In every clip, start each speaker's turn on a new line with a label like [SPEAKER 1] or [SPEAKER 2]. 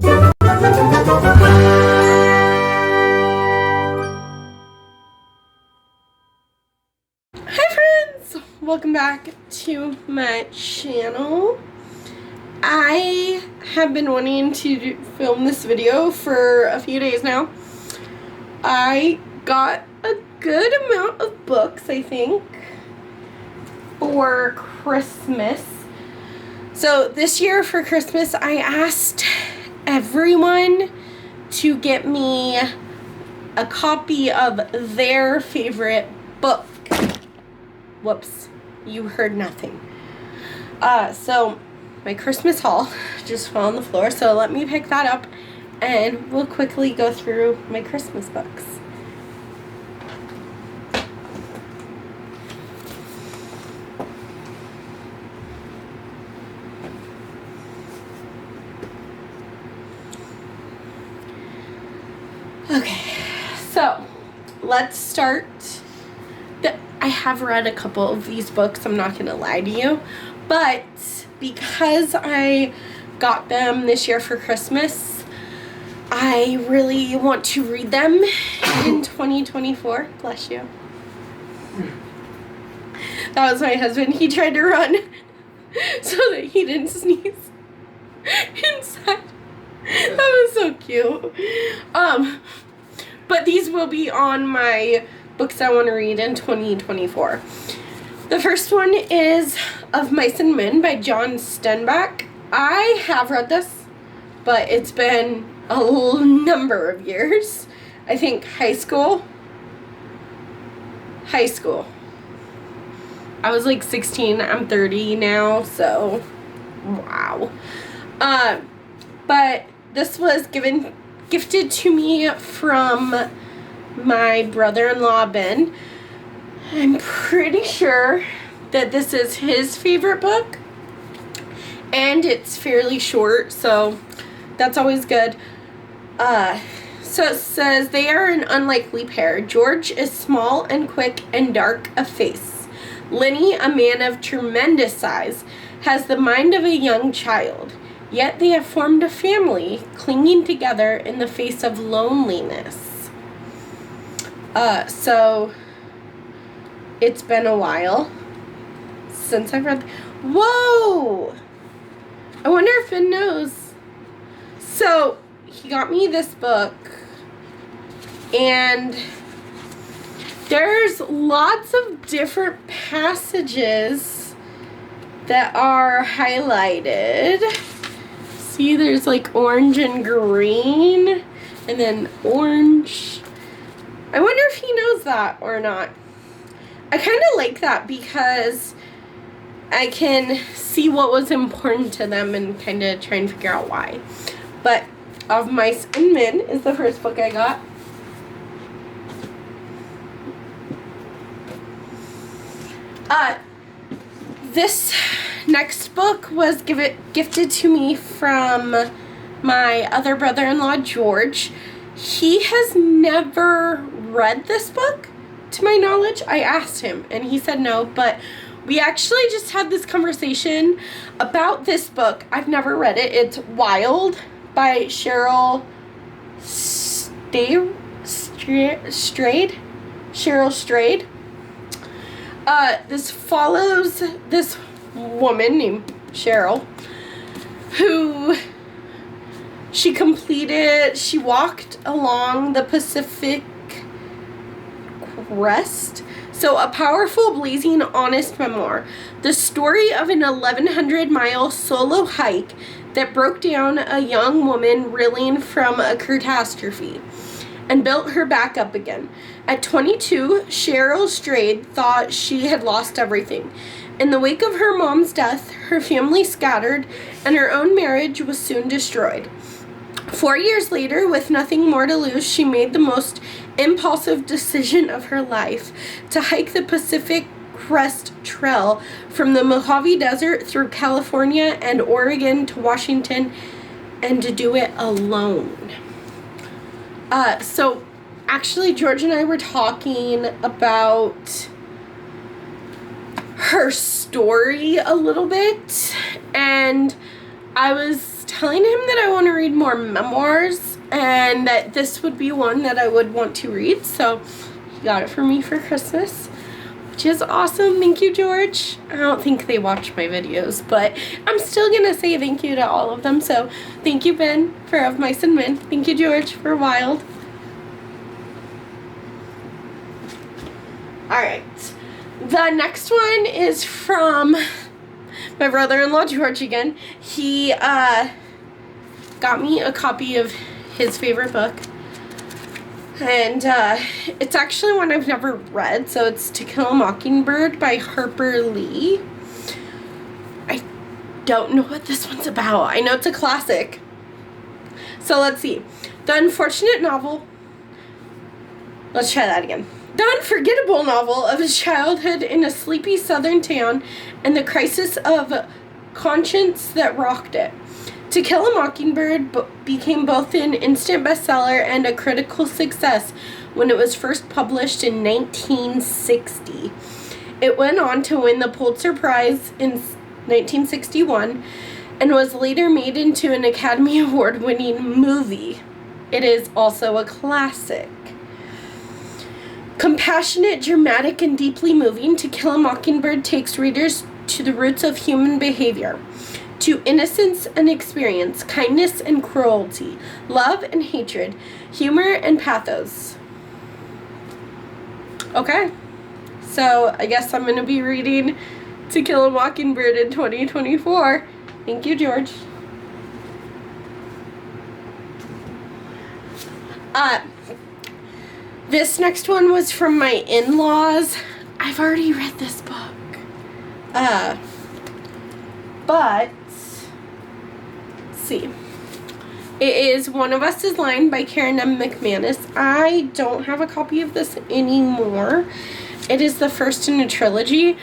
[SPEAKER 1] Hi friends! Welcome back to my channel. I have been wanting to film this video for a few days now. I got a good amount of books, I think, for Christmas. So this year for Christmas, I asked everyone to get me a copy of their favorite book. Whoops, you heard nothing. So my Christmas haul just fell on the floor, so let me pick that up and we'll quickly go through my Christmas books. Okay, so let's start. I have read a couple of these books, I'm not gonna lie to you, but because I got them this year for Christmas, I really want to read them in 2024. Bless you. That was my husband. He tried to run so that he didn't sneeze inside. That was so cute. But these will be on my books I want to read in 2024. The first one is Of Mice and Men by John Steinbeck. I have read this, but it's been a number of years. I think high school. I was like 16. I'm 30 now, so wow. But this was gifted to me from my brother-in-law, Ben. I'm pretty sure that this is his favorite book, and it's fairly short, so that's always good. So it says, they are an unlikely pair. George is small and quick and dark of face. Lenny, a man of tremendous size, has the mind of a young child. Yet they have formed a family, clinging together in the face of loneliness. So it's been a while since I've read. Whoa! I wonder if Ben knows. So he got me this book, and there's lots of different passages that are highlighted. See, there's like orange and green, and then orange. I wonder if he knows that or not. I kind of like that because I can see what was important to them and kind of try and figure out why. But Of Mice and Men is the first book I got. This next book was gifted to me from my other brother-in-law, George. He has never read this book, to my knowledge. I asked him, and he said no, but we actually just had this conversation about this book. I've never read it. It's Wild by Cheryl Strayed. Cheryl Strayed. This follows this woman named Cheryl, who she walked along the Pacific Crest. So a powerful, blazing, honest memoir. The story of an 1,100-mile solo hike that broke down a young woman reeling from a catastrophe and built her back up again. At 22, Cheryl Strayed thought she had lost everything. In the wake of her mom's death, her family scattered, and her own marriage was soon destroyed. 4 years later, with nothing more to lose, she made the most impulsive decision of her life to hike the Pacific Crest Trail from the Mojave Desert through California and Oregon to Washington, and to do it alone. So actually, George and I were talking about her story a little bit, and I was telling him that I want to read more memoirs and that this would be one that I would want to read. So he got it for me for Christmas, which is awesome. Thank you, George. I don't think they watch my videos, but I'm still going to say thank you to all of them. So thank you, Ben, for Of Mice and Men. Thank you, George, for Wild. Alright. The next one is from my brother-in-law, George, again. He got me a copy of his favorite book. And it's actually one I've never read, so it's To Kill a Mockingbird by Harper Lee. I don't know what this one's about. I know it's a classic. So let's see. The unfortunate novel. Let's try that again. The unforgettable novel of his childhood in a sleepy southern town and the crisis of conscience that rocked it. To Kill a Mockingbird became both an instant bestseller and a critical success when it was first published in 1960. It went on to win the Pulitzer Prize in 1961 and was later made into an Academy Award-winning movie. It is also a classic. Compassionate, dramatic, and deeply moving, To Kill a Mockingbird takes readers to the roots of human behavior, to innocence and experience, kindness and cruelty, love and hatred, humor and pathos. Okay, so I guess I'm going to be reading To Kill a Mockingbird in 2024. Thank you, George. This next one was from my in-laws. I've already read this book. But, let's see. It is One of Us is Lying by Karen M. McManus. I don't have a copy of this anymore. It is the first in a trilogy.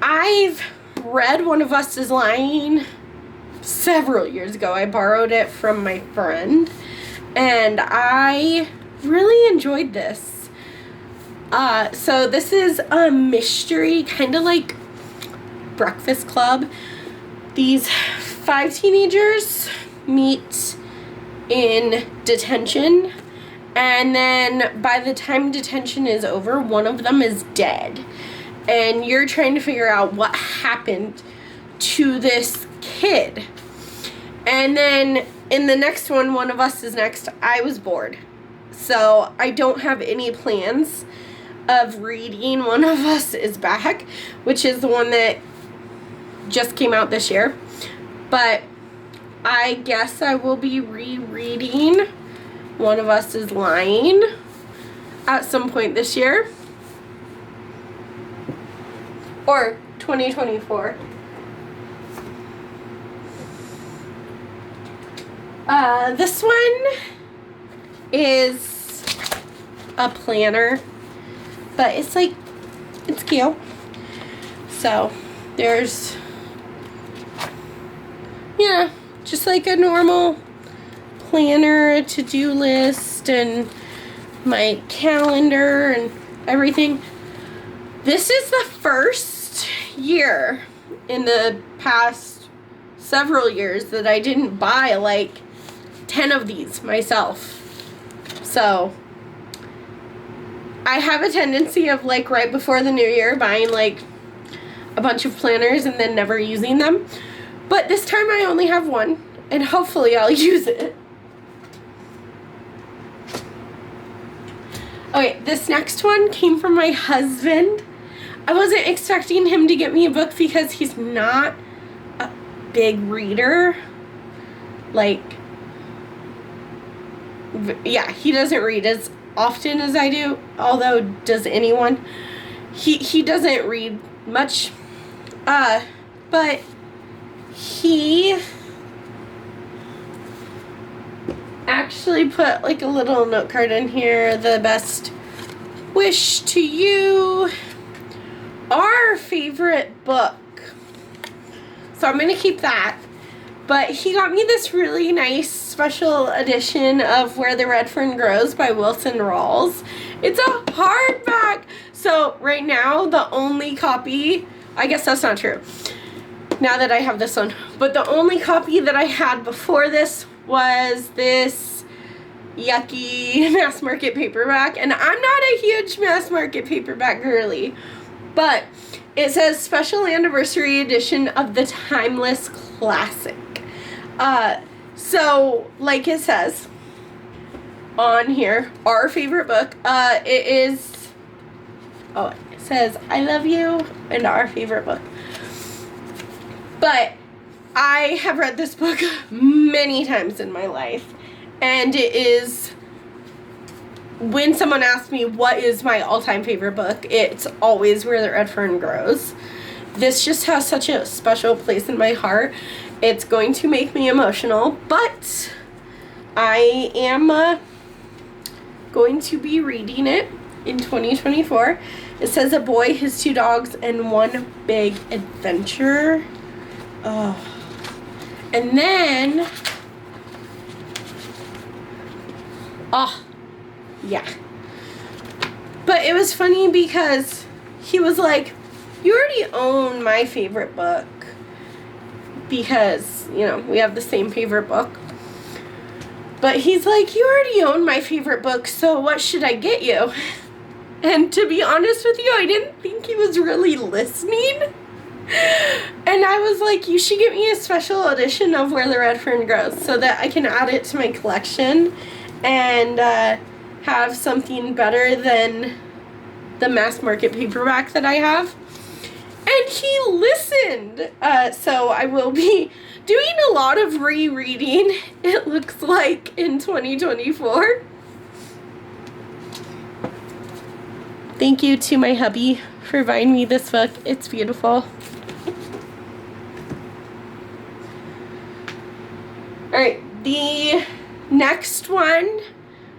[SPEAKER 1] I've read One of Us is Lying several years ago. I borrowed it from my friend, and I really enjoyed this. So this is a mystery, kind of like Breakfast Club. These 5 teenagers meet in detention, and then by the time detention is over, one of them is dead. And you're trying to figure out what happened to this kid. And then in the next one, One of Us is Next, I was bored. So I don't have any plans of reading One of Us is Back, which is the one that just came out this year. But I guess I will be rereading One of Us is Lying at some point this year. Or 2024. This one is a planner, but it's like, it's cute. So there's, yeah, just like a normal planner, a to-do list, and my calendar and everything. This is the first year in the past several years that I didn't buy like 10 of these myself. So I have a tendency of like right before the new year buying like a bunch of planners and then never using them. But this time I only have one, and hopefully I'll use it. Okay, this next one came from my husband. I wasn't expecting him to get me a book because he's not a big reader. Like, yeah, he doesn't read as often as I do, although does anyone. He doesn't read much, but he actually put like a little note card in here. The best wish to you, our favorite book. So I'm gonna keep that. But he got me this really nice special edition of Where the Red Fern Grows by Wilson Rawls. It's a hardback. So right now, the only copy, I guess that's not true. now that I have this one. But the only copy that I had before this was this yucky mass market paperback. And I'm not a huge mass market paperback girly, but it says special anniversary edition of the timeless classic. So like it says on here, our favorite book, it says I love you and our favorite book. But I have read this book many times in my life, and it is, when someone asks me what is my all-time favorite book, it's always Where the Red Fern Grows. This just has such a special place in my heart. It's going to make me emotional, but I am going to be reading it in 2024. It says a boy, his two dogs, and one big adventure. Oh. And then, yeah. But it was funny because he was like, you already own my favorite book. Because, you know, we have the same favorite book. But he's like, you already own my favorite book, so what should I get you? And to be honest with you, I didn't think he was really listening. And I was like, you should get me a special edition of Where the Red Fern Grows so that I can add it to my collection and have something better than the mass market paperback that I have. And he listened. So I will be doing a lot of rereading, it looks like, in 2024. Thank you to my hubby for buying me this book. It's beautiful. Alright, the next one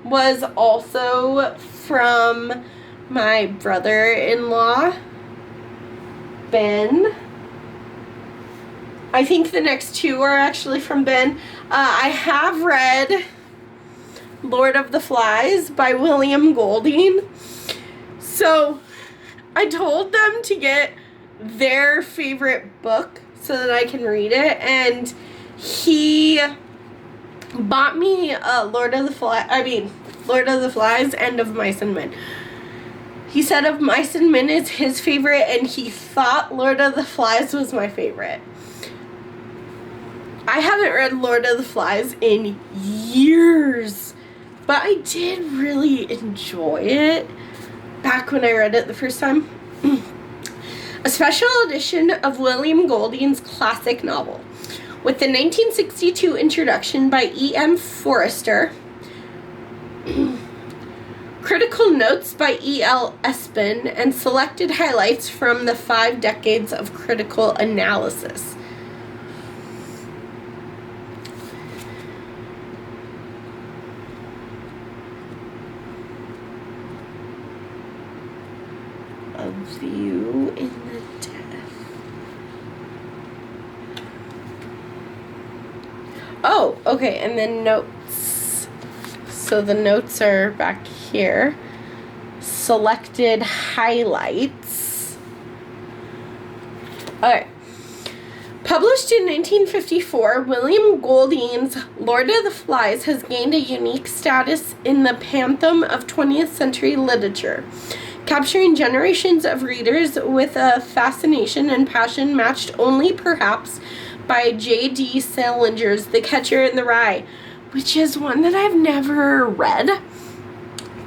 [SPEAKER 1] was also from my brother-in-law, Ben. I think the next two are actually from Ben. I have read Lord of the Flies by William Golding. So I told them to get their favorite book so that I can read it, and he bought me Lord of the Flies and Of Mice and Men. He said Of Mice and Men is his favorite, and he thought Lord of the Flies was my favorite. I haven't read Lord of the Flies in years, but I did really enjoy it back when I read it the first time. A special edition of William Golding's classic novel, with the 1962 introduction by E.M. Forster, critical notes by E.L. Espin, and selected highlights from the 5 decades of critical analysis. A View in the Death. Oh, okay, and then notes. So the notes are back here. Selected highlights. Alright. Published in 1954, William Golding's Lord of the Flies has gained a unique status in the pantheon of 20th century literature, capturing generations of readers with a fascination and passion matched only perhaps by J.D. Salinger's The Catcher in the Rye, which is one that I've never read,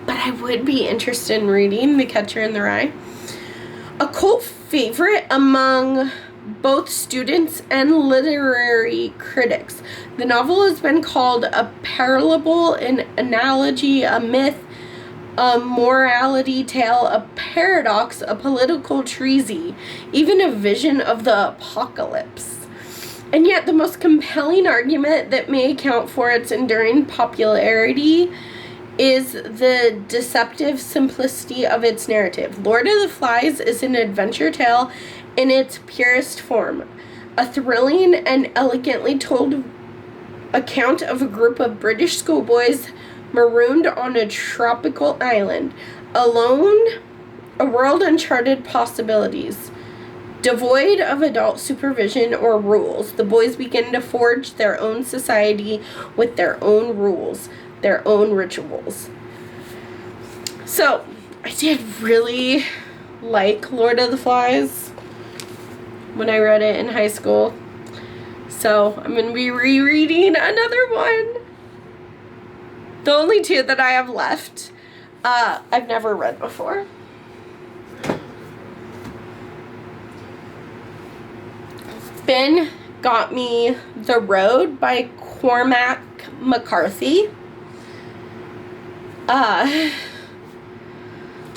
[SPEAKER 1] but I would be interested in reading The Catcher in the Rye. A cult favorite among both students and literary critics, the novel has been called a parable, an analogy, a myth, a morality tale, a paradox, a political treatise, even a vision of the apocalypse. And yet the most compelling argument that may account for its enduring popularity is the deceptive simplicity of its narrative. Lord of the Flies is an adventure tale in its purest form, a thrilling and elegantly told account of a group of British schoolboys marooned on a tropical island, alone, a world uncharted possibilities. Devoid of adult supervision or rules, the boys begin to forge their own society with their own rules, their own rituals. So, I did really like Lord of the Flies when I read it in high school. So, I'm going to be rereading another one. The only two that I have left, I've never read before. Ben got me The Road by Cormac McCarthy. The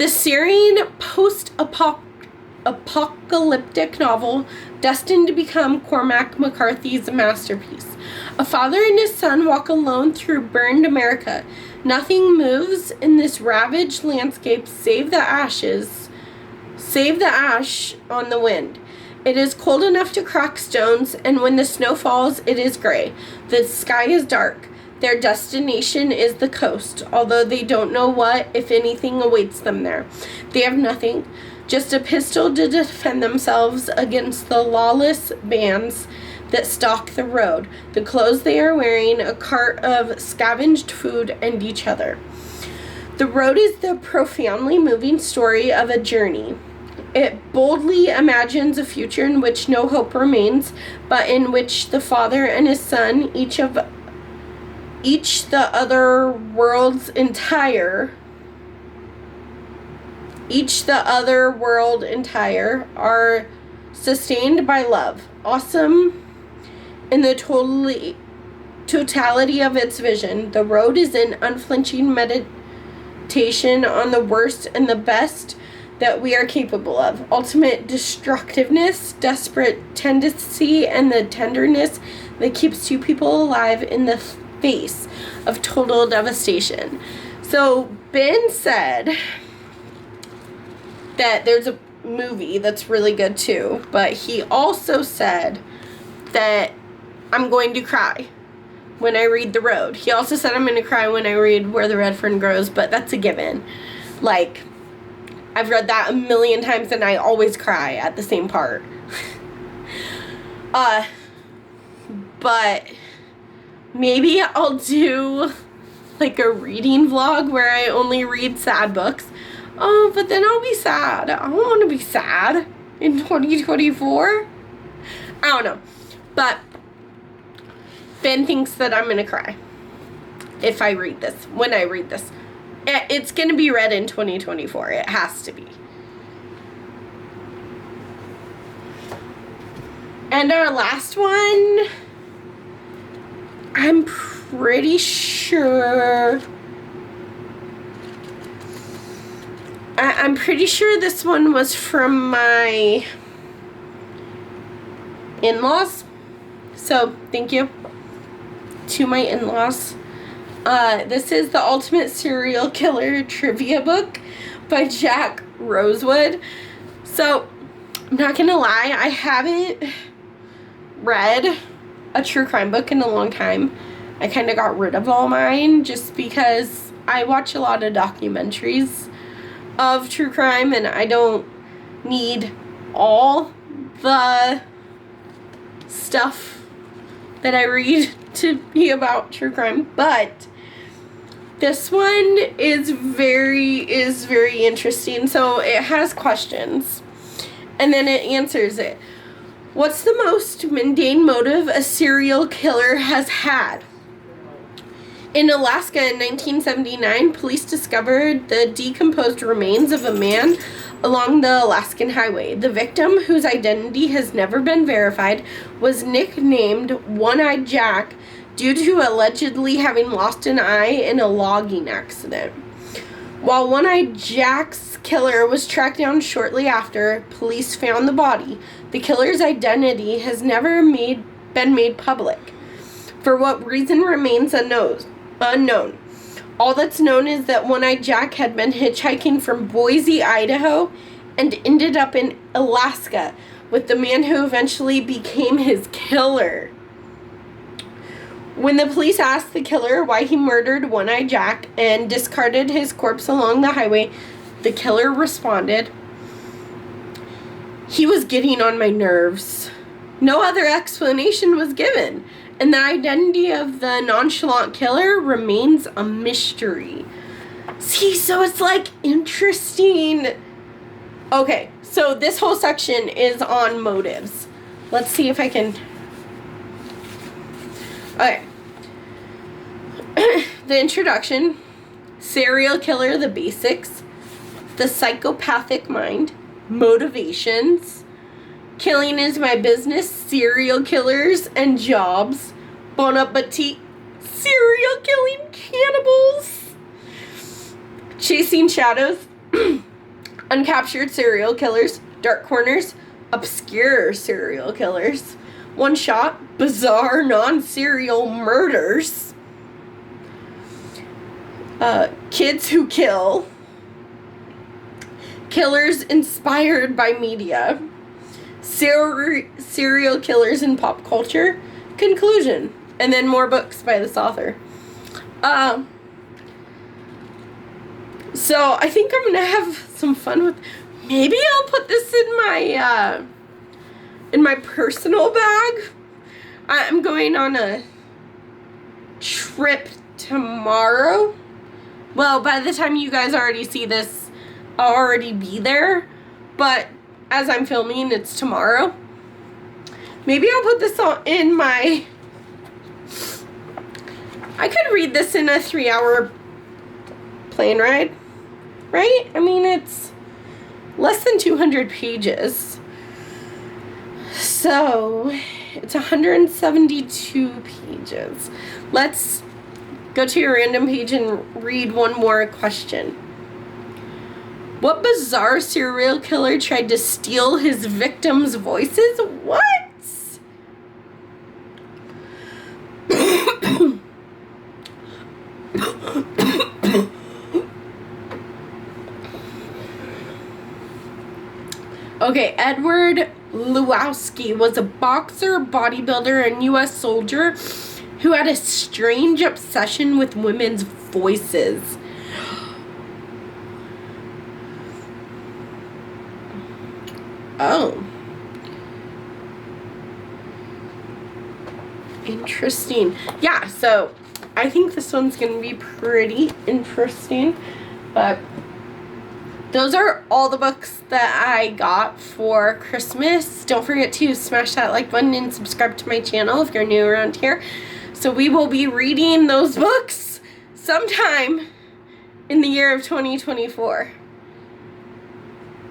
[SPEAKER 1] Syrian post-apocalyptic novel destined to become Cormac McCarthy's masterpiece. A father and his son walk alone through burned America. Nothing moves in this ravaged landscape save the ash on the wind. It is cold enough to crack stones, and when the snow falls, it is gray. The sky is dark. Their destination is the coast, although they don't know what, if anything, awaits them there. They have nothing, just a pistol to defend themselves against the lawless bands that stalk the road, the clothes they are wearing, a cart of scavenged food, and each other. The Road is the profoundly moving story of a journey. It boldly imagines a future in which no hope remains, but in which the father and his son, each the other world entire, are sustained by love. Awesome in the totality of its vision, The Road is an unflinching meditation on the worst and the best that we are capable of. Ultimate destructiveness, desperate tendency, and the tenderness that keeps two people alive in the face of total devastation. So Ben said that there's a movie that's really good too, but he also said that I'm going to cry when I read The Road. He also said I'm going to cry when I read Where the Red Fern Grows, but that's a given. Like, I've read that a million times and I always cry at the same part. But maybe I'll do like a reading vlog where I only read sad books. Oh, but then I'll be sad. I don't want to be sad in 2024. I don't know. But Ben thinks that I'm going to cry if I read this, when I read this. It's going to be read in 2024. It has to be. And our last one, I'm pretty sure... I'm pretty sure this one was from my in-laws. So, thank you to my in-laws. This is The Ultimate Serial Killer Trivia Book by Jack Rosewood. So, I'm not gonna lie, I haven't read a true crime book in a long time. I kind of got rid of all mine just because I watch a lot of documentaries of true crime and I don't need all the stuff that I read to be about true crime, but this one is very interesting. So it has questions and then it answers it. What's the most mundane motive a serial killer has had? In Alaska in 1979, police discovered the decomposed remains of a man along the Alaskan Highway. The victim, whose identity has never been verified, was nicknamed One-Eyed Jack due to allegedly having lost an eye in a logging accident. While One-Eyed Jack's killer was tracked down shortly after, police found the body. The killer's identity has never been made public. For what reason remains unknown. All that's known is that One-Eyed Jack had been hitchhiking from Boise, Idaho, and ended up in Alaska with the man who eventually became his killer. When the police asked the killer why he murdered One-Eyed Jack and discarded his corpse along the highway, the killer responded, He was getting on my nerves. No other explanation was given, and the identity of the nonchalant killer remains a mystery. See, so it's like interesting. Okay, so this whole section is on motives. Let's see if I can. Okay. The introduction, serial killer, the basics, the psychopathic mind, motivations, killing is my business, serial killers and jobs, Bon Appetit, serial killing cannibals, chasing shadows, uncaptured serial killers, dark corners, obscure serial killers, one shot, bizarre non-serial murders, kids who kill, killers inspired by media, serial killers in pop culture, conclusion, and then more books by this author. So I think I'm gonna have some fun with. Maybe I'll put this in my personal bag. I'm going on a trip tomorrow. Well, by the time you guys already see this, I'll already be there. But as I'm filming, it's tomorrow. Maybe I'll put this in my. I could read this in a 3-hour plane ride, right? I mean, it's less than 200 pages. So, it's 172 pages. Let's go to your random page and read one more question. What bizarre serial killer tried to steal his victims' voices? What? Okay, Edward Lewowski was a boxer, bodybuilder, and U.S. soldier who had a strange obsession with women's voices. Oh. Interesting. Yeah, so I think this one's going to be pretty interesting. But those are all the books that I got for Christmas. Don't forget to smash that like button and subscribe to my channel if you're new around here. So we will be reading those books sometime in the year of 2024.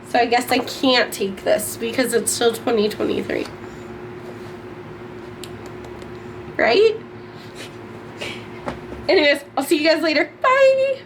[SPEAKER 1] So I guess I can't take this because it's still 2023. Right? Anyways, I'll see you guys later. Bye!